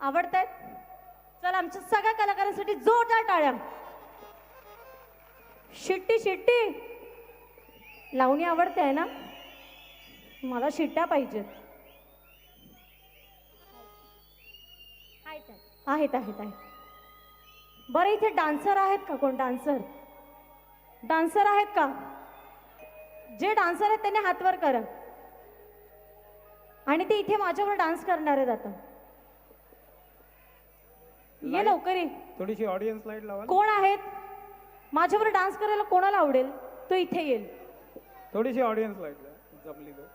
आवडतायत? चला आमच्या सगळ्या कलाकारांसाठी जोरदार टाळ्या. शिट्टी शिट्टी लावणी आवडते आहे ना? मला शिट्ट्या पाहिजेत. आहेत आहेत आहेत. बरं इथे डान्सर आहेत का? कोण डान्सर? डान्सर आहेत का? जे डान्सर आहेत त्यांनी हातवर करा. आणि ते इथे माझ्यावर डान्स करणार आहेत आता. ये लवकर ये. थोडीशी ऑडियन्स लाईट लावा. कोण आहेत माझ्यावर डान्स करायला? कोणाला आवडेल तो इथे येईल. थोडीशी ऑडियन्स लाईट जमली तर.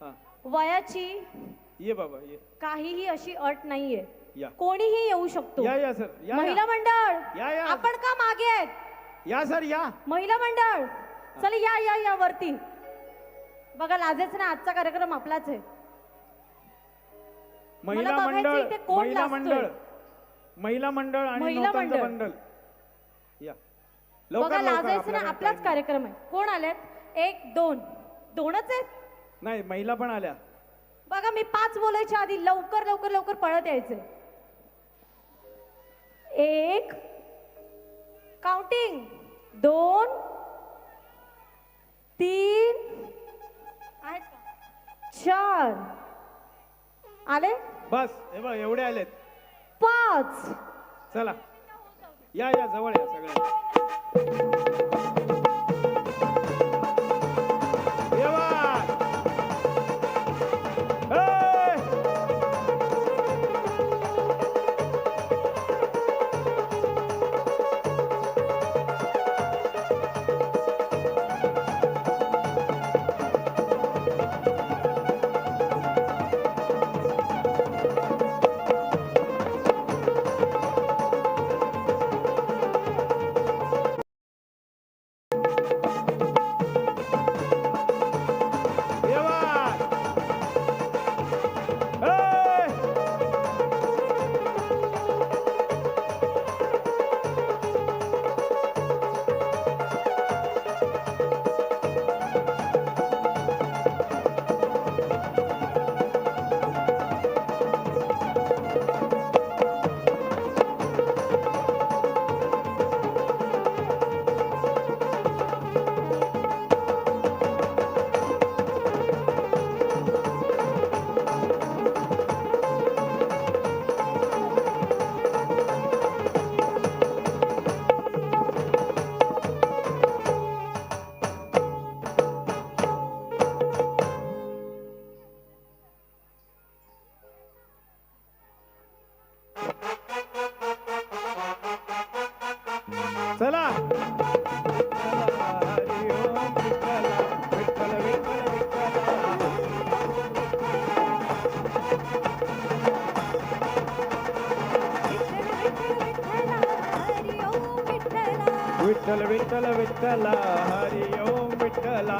हां वयाची ये बाबा ये. काहीही अशी अट नाहीये. या कोणीही येऊ शकतो. या सर या. महिला मंडळ या. आपण का मागे आहेत? या सर या. महिला मंडळ चला या या या वरती. बघा लाजेच ना, आजचा कार्यक्रम आपलाच आहे. महिला मला बघायचं मंडळ इथे कोण महिला लाजतोय. मंडळ महिला मंडळ आणि महिला नौकांचं मंडळ. मंडळ. या बघा लवकर लाजायचं ना, आपल्याकडे आपलाच time कार्यक्रम आहे. कोण आलेत? एक दोन. दोनच आहेत. नाही महिला पण आल्या. बघा मी 5 बोलायच्या आधी लवकर लवकर लवकर पळत यायचंय. 1 काउंटिंग 2 3 आहेत का? 4 आले. बस हे बघ एवढे आलेत. 5 चला या या जवळ या सगळे. चला विठ्ठल विठ्ठल विठ्ठल हरि ओम विठ्ठला.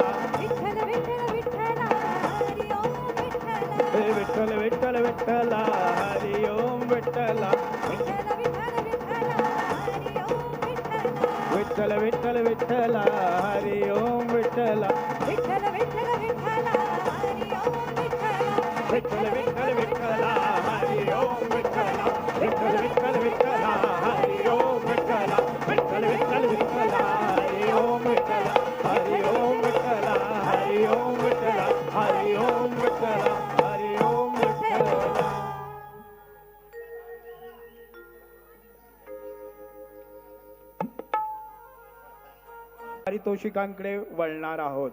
विठ्ठल विठ्ठल विठ्ठल हरि ओम विठ्ठला. विठ्ठल विठ्ठल विठ्ठल हरि ओम विठ्ठला. विठ्ठल विठ्ठल विठ्ठल हरि ओम विठ्ठला. विठ्ठल विठ्ठल विठ्ठल हरि ओम विठ्ठला. विठ्ठल विठ्ठल विठ्ठल हरि ओम विठ्ठला. हरि ओम विठ्ठला. हरि ओम विठ्ठला. हरि ओम विठ्ठला. हरि ओम विठ्ठला. पारितोषिकांकडे वळणार आहोत.